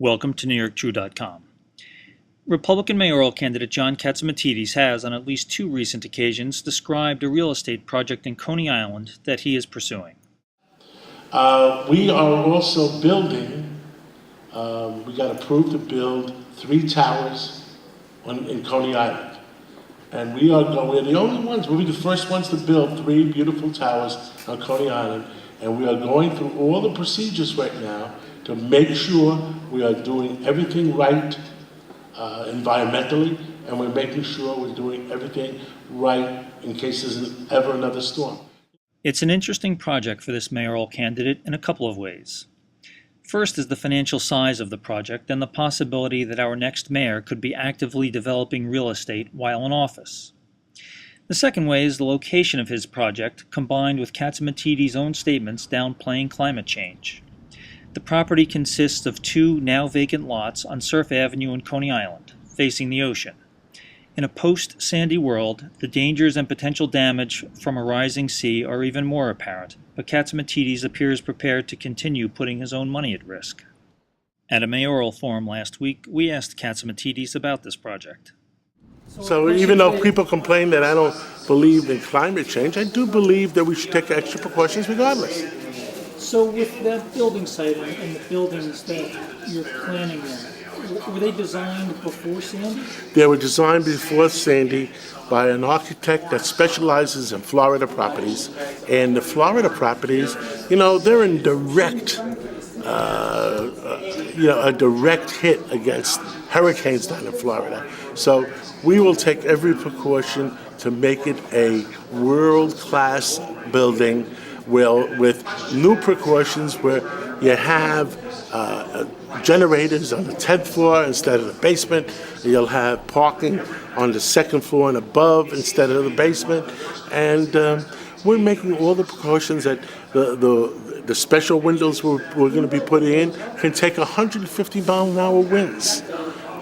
Welcome to NewYorkTrue.com. Republican mayoral candidate John Catsimatidis has, on at least two recent occasions, described a real estate project in Coney Island that he is pursuing. We are also building, we got approved to build 3 towers in Coney Island. And we're the only ones, we'll be the first ones to build 3 beautiful towers on Coney Island. And we are going through all the procedures right now to make sure we are doing everything right environmentally, and we're making sure we're doing everything right in case there's ever another storm. It's an interesting project for this mayoral candidate in a couple of ways. First is the financial size of the project and the possibility that our next mayor could be actively developing real estate while in office. The second way is the location of his project, combined with Catsimatidis' own statements downplaying climate change. The property consists of 2 now vacant lots on Surf Avenue in Coney Island, facing the ocean. In a post-Sandy world, the dangers and potential damage from a rising sea are even more apparent, but Catsimatidis appears prepared to continue putting his own money at risk. At a mayoral forum last week, we asked Catsimatidis about this project. So even though people complain that I don't believe in climate change, I do believe that we should take extra precautions regardless. So with that building site and the buildings that you're planning there, were they designed before Sandy? They were designed before Sandy by an architect that specializes in Florida properties. And the Florida properties, they're in direct, a direct hit against hurricanes down in Florida. So we will take every precaution to make it a world-class building with new precautions where you have generators on the 10th floor instead of the basement. You'll have parking on the 2nd floor and above instead of the basement. And we're making all the precautions that the special windows we're going to be putting in can take 150-mile-an-hour winds.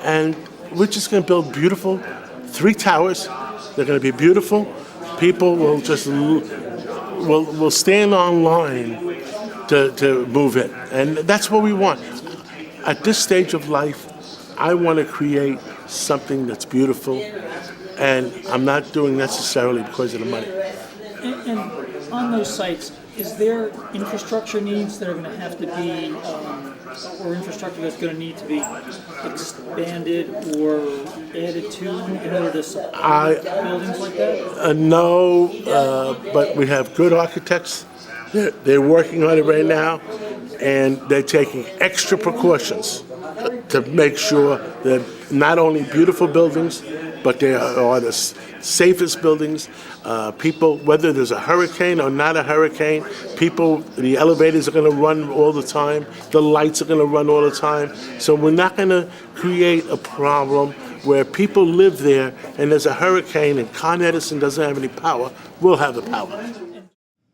And we're just going to build beautiful 3 towers. They're going to be beautiful. People will just will stand online to move in. And that's what we want. At this stage of life, I want to create something that's beautiful, and I'm not doing necessarily because of the money. And on those sites, is there infrastructure needs that are going to have to be, or infrastructure that's going to need to be expanded or added to in order to support buildings like that? No, but we have good architects. They're working on it right now, and they're taking extra precautions to make sure that not only beautiful buildings, but they are the safest buildings. People, whether there's a hurricane or not a hurricane, the elevators are going to run all the time. The lights are going to run all the time. So we're not going to create a problem where people live there and there's a hurricane and Con Edison doesn't have any power. We'll have the power.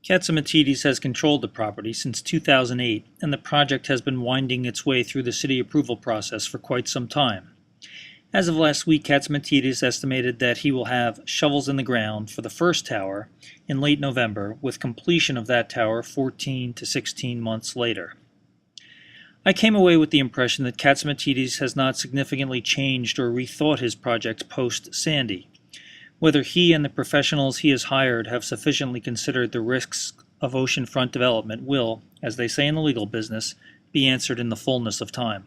Catsimatidis has controlled the property since 2008, and the project has been winding its way through the city approval process for quite some time. As of last week, Catsimatidis estimated that he will have shovels in the ground for the first tower in late November, with completion of that tower 14 to 16 months later. I came away with the impression that Catsimatidis has not significantly changed or rethought his project post-Sandy. Whether he and the professionals he has hired have sufficiently considered the risks of oceanfront development will, as they say in the legal business, be answered in the fullness of time.